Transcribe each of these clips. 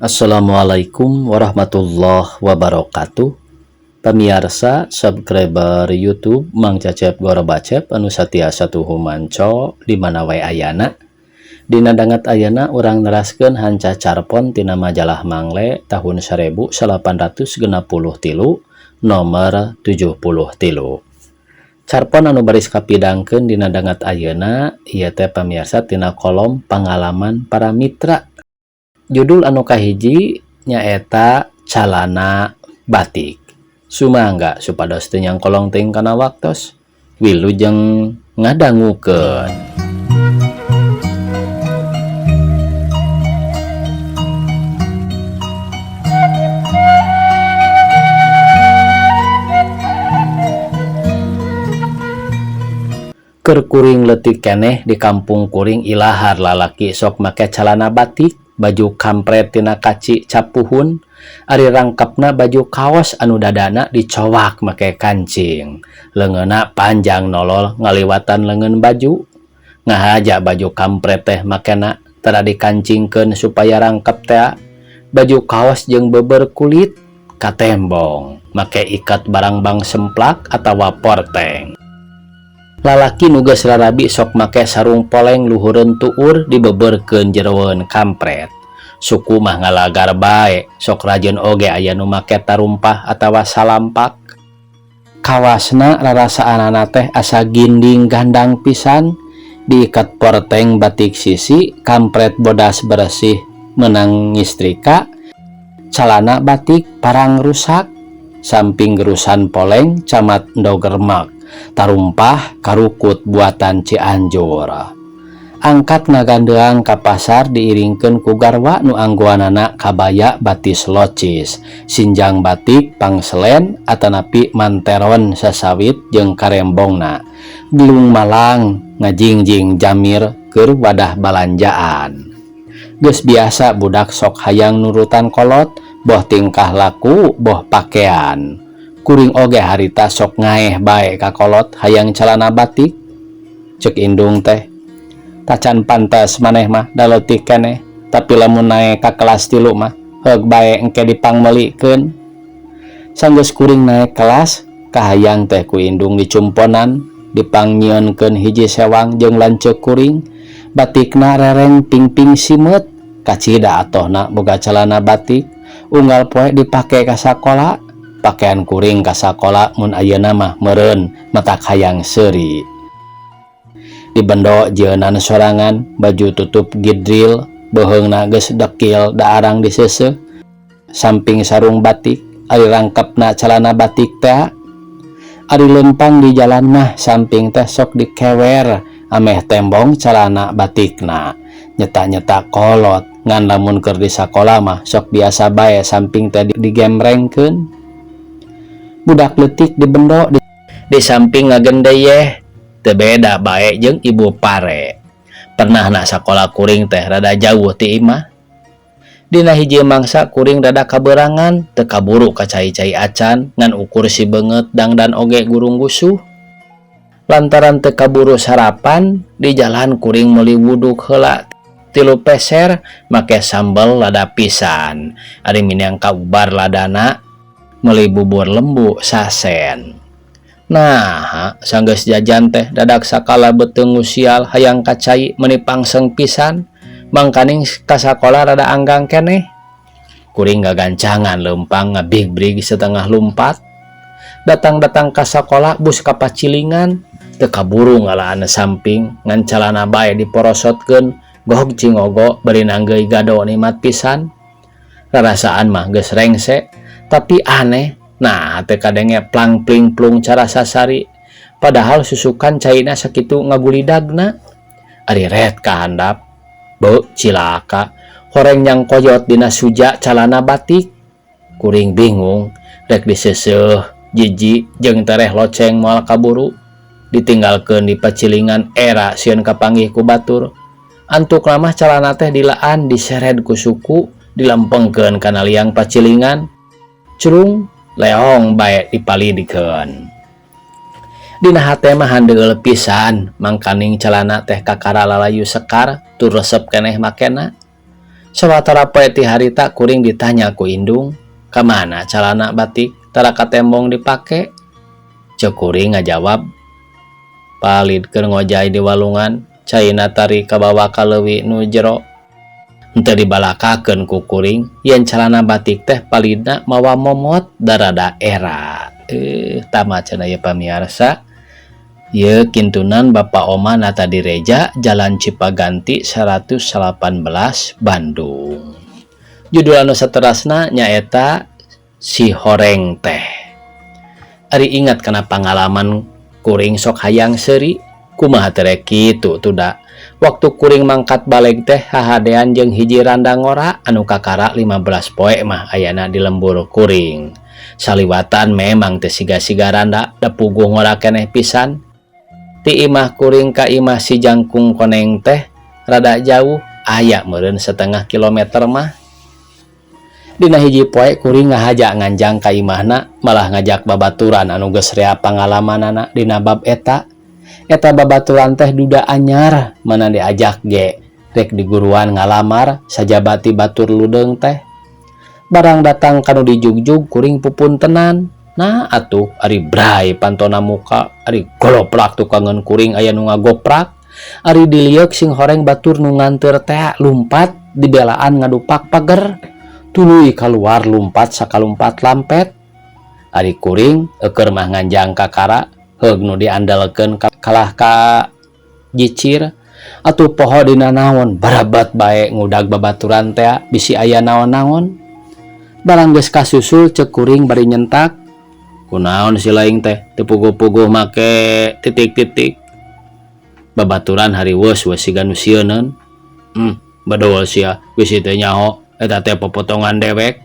Assalamualaikum warahmatullahi wabarakatuh. Pemirsa subscriber YouTube Mang Cecep Gorobacep anu satiasa tuhu manco di mana wae ayana. Dina dangat ayana urang neraskeun hanca carpon tina majalah Mangle tahun 1863 nomor 73. Carpon anu baris kapidangkeun dina dangat ayeuna ieu teh pamirsa tina kolom pangalaman para mitra. Judul anu kahiji nyaeta calana batik. Sumangga supados teu nyang kolong teuing kana waktos. Wilujeng ngadangukeun. Keur kuring leutik keneh di kampung kuring ilahar lalaki sok make calana batik, baju kampret tina kaci capuhun, ari rangkapna baju kaos anu dadana dicowak make kancing, leungeunna panjang nolol ngaliwatan leungeun baju, ngahaja baju kampret teh makena tara dikancingkeun supaya rangkep teh, baju kaos jeung beuber kulit katembong, make ikat barang-bang semplak atawa porteng. Lalaki nu geus rarabi sok make sarung poleng luhureun tuur dibeberkeun jeroeun kampret. Suku mah ngalagar bae, sok rajeun oge aya nu make tarumpah atawa salampak. Kawasna rarasaanana teh asa ginding gandang pisan, diikat porteng batik sisi, kampret bodas bersih meunang ngistrika, calana batik parang rusak, samping gerusan poleng camat Ndogermak. Tarumpah karukut buatan Cianjur. Angkat ngagandeang ka pasar diiringkeun ku garwa nu anggoanana kabaya batis locis, sinjang batik pangselen atanapi manteron sasawit jeung karembongna, bilung malang ngajingjing jamir keur wadah balanjaan. Geus biasa budak sok hayang nurutan kolot, boh tingkah laku, boh pakean. Kuring oge harita sok ngaeh bae ka kolot hayang calana batik. Cek indung teh, tacan pantes maneh mah da leutik keneh, tapi lamun nae ka kelas 3 mah heug bae engke dipangmelikeun. Sanggeus kuring nae kelas, kahayang teh ku indung dicumponan, dipangnyeunkeun hiji sewang jeung lanceuk kuring, batikna rereng pingping simet, kacida atohna boga calana batik, unggal poe dipake ka sakola. Pakaian kuring ka sakola mun ayeuna mah meureun matak hayang seuri. Dibendo jeunan sorangan, baju tutup gidril, beuheungna geus dekil da arang diseuseuh. Samping sarung batik, ari rangkepna calana batik teh. Ari lempang di jalan mah samping teh sok dikewer ameh tembong calana batikna. Nyeta-nyeta kolot, ngan lamun keur di sakola mah sok biasa bae samping teh digemrengkeun. Budak leutik dibendo di samping ngagendeyeh teu beda bae jeung ibu pare. Pernahna sakola kuring teh rada jauh ti imah. Dina hiji mangsa kuring rada kaberangan teu kaburu ka cai-cai acan ngan ukur si beungeut dangdan oge gurung gusuh. Lantaran teu kaburu sarapan, di jalan kuring meuli wuduk heula 3 peser make sambel lada pisan. Ari miniang kaubar ladana meuli bubur lembu sasen. Nah, sanggeus jajan teh dadak sakala beuteung ngusial hayang kacai meuni pangseng pisan, mangkaning ka sakola rada anggang keneh. Kuring gagancangan leumpang ngabig-brig setengah lumpat. Datang-datang ka sakola bus kapacilingan, teu kaburu ngalaan samping ngan calana bae diporosotkeun, gog cingogo bari nanggeui gado nikmat pisan. Rarasaan mah geus rengse, tapi aneh, nah teu kadenge plang-pling-plung cara sasari, padahal susukan caina sakitu ngagulidagna. Ari ret kahandap, beu cilaka, horeng nyang koyot dina suja calana batik. Kuring bingung, rek diseuseuh, jijik jeung tereh loceng moal kaburu, ditinggalkeun di pacilingan era sieun kapanggih ku batur. Antuk lamah calana teh dilaan disered ku suku, dilempengkeun kana liang pacilingan. Curung leong bae dipalidikeun. Dina hate mah handeul pisan, mangkaning calana teh kakara lalayu sekar tur resep keneh makena. Sawatara poe ti harita kuring ditanya ku indung, "Kamana calana batik tara katembong dipake?" Ceuk kuring ngajawab, "Palidkeun ngojay di walungan, caina tari kabawa ka leuwih nu jero." Henteu dibalakakeun ku kuring yen calana batik teh palidna mawa momot darada era. Tama cenah ya pamiarsa. Ye kintunan Bapa Oma nata di Reja Jalan Cipaganti 118 Bandung. Judul anu saterasna nyaeta Si Horeng Teh. Ari ingat kana pangalaman kuring sok hayang seuri, kumaha teh rek kitu tuda. Waktu kuring mangkat balik teh hahadean jeung hiji randa ngora anu kakara 15 poe mah ayana di lembur kuring. Saliwatan memang teh siga-siga randa da puguh ngora keneh pisan. Ti imah kuring ka imah si jangkung koneng teh rada jauh, aya meureun setengah kilometer mah. Dina hiji poe kuring ngahaja nganjang ka imahna, malah ngajak babaturan anu geus rea pangalamanana dina bab eta. Eta babaturan teh duda anyar mana diajak ge rek di guruan ngalamar sajabati batur ludeung teh. Barang datang kanu dijugjug kuring pupuntenan. Nah atuh ari bray pantona muka, ari goloplak tukangan kuring aya nu ngagoprak, ari dilieuk sing horeng batur nu nganteur teh lumpat dibelaan ngadupak pager, tuluy kaluar lumpat sakalumpat lampet. Ari kuring eukeur mah nganjang kakara heug nu diandalkeun kalah ka jicir, atuh poho dina naon barabat bae ngudag babaturan teh bisi aya naon-naon. Barang geus kasusul ceuk kuring bari nyentak, "Kunaon si laing teh teu puguh-puguh make titik-titik?" Babaturan hariweus we siga nu sieuneun. Bedoel sia geus teh nyaho eta teh popotongan dewek.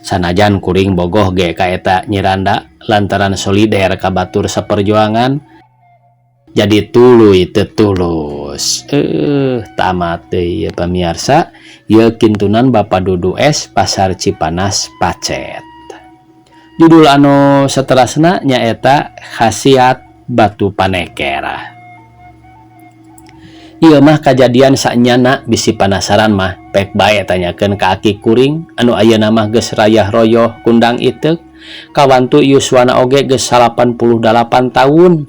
Sanajan kuring bogoh ge ka eta nyiranda lantaran solider ka batur saperjuangan, jadi tuluy teu tulus. Tamat deui ya pamiarsa. Ieu kintunan Bapak Dudu S Pasar Cipanas Pacet. Judul anu saterasna nyaeta Khasiat Batu Paneker. Ieu mah kajadian saenyana bisi panasaran mah pek bae tanyakeun ka aki kuring anu ayeuna mah geus rayah royoh kundang iteuk. Kawantu yuswana oge geus 88 tahun.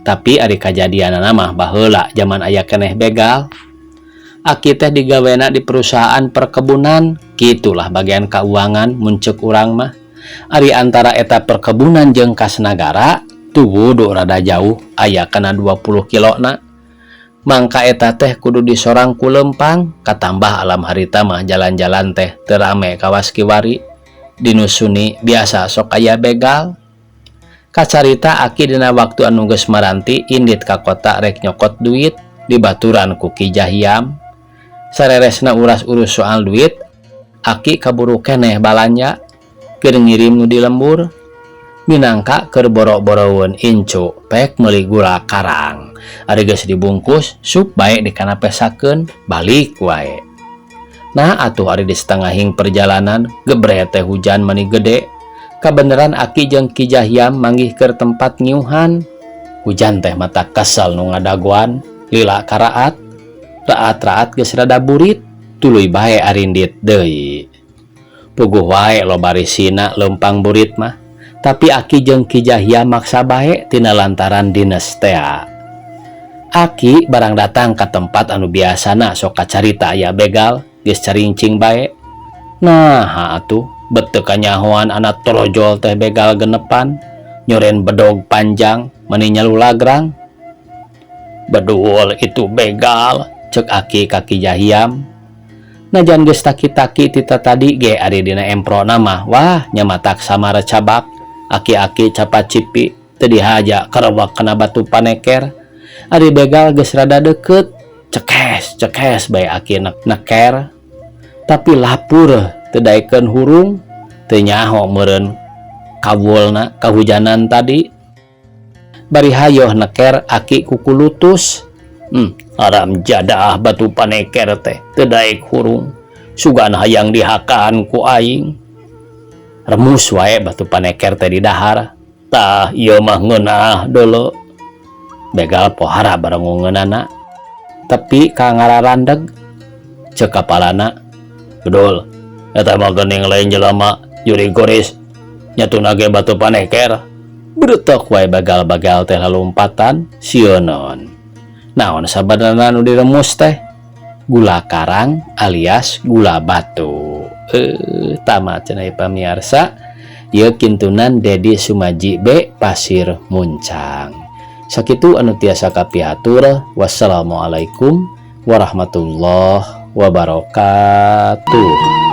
Tapi ari kajadianana mah baheula zaman aya keneh begal. Aki teh digawena di perusahaan perkebunan, kitulah bagian keuangan muncul urang mah. Ari antara eta perkebunan jeung kas nagara tuwudu rada jauh, aya kana 20 kilona. Mangka eta teh kudu disorang ku lempang, katambah alam harita mah jalan-jalan teh teu rame kawas kiwari. Dinu Suni biasa sok aya begal. Kacarita aki dina waktu anu geus maranti indit ka kota rek nyokot duit dibaturan ku Ki Jahiam. Sareresna uras-urus soal duit, aki kaburu keneh balanja keur ngirim nu di lembur. Minangka keur boro-boroeun incu pek meuli gula karang. Ari geus dibungkus sup bae dikanapesakeun balik wae. Nah atuh ari di setengahing perjalanan gebret teh hujan mani gede. Kabeneran aki jeung Ki Jahiam manggih keur tempat ngiuhan. Hujan teh mata kesel nu ngadaguan, lila karaat. Raat-raat geus rada burit, tuluy bae arindit deui. Puguh wae lo barisina lempang burit mah, tapi aki jeung Ki Jahiam maksa bae tina lantaran dines teh. Aki barang datang ka tempat anu biasana sok kacarita aya begal, geus carincing bae. Nah atuh beteu kanyahoan anak torojol teh begal genepan, nyoren bedog panjang meni nyalu lagrang. "Beduol itu begal," cek aki kaki Jahiam. Najan geus taki-taki tita tadi ge ari dina empro nama wah nyamatak samara cabak. Aki-aki capacipi teu dihaja karebak kana batu paneker. Ari begal geus rada deukeut, cekes bae aki neker. Tapi lapur teu daekeun hurung, teu nyaho meureun kawulna kahujanan tadi. Bari hayoh neker aki kuku lutus. Aram jadah batu paneker teh teu daek hurung, sugan hayang dihakaan ku aing. Remus wae batu paneker teh di dahar. Tah ieu mah ngeunah deuleu. Begal pohara bareng ngeunana. Tapi ka ngararandeg cek kapalana. Gedul, eta mah geuning lain jelema juri goris nyatuna ge batu paneker. Berutok wae bagal-bagal teh lalumpatan sionon. Naon sabenerna nu diremus teh? Gula karang alias gula batu. Tamat cenah pamiarsa. Ieu kintunan Dedi Sumaji B Pasir Muncang. Sakitu anu tiasa kapiatur. Wassalamualaikum warahmatullahi wabarakatuh.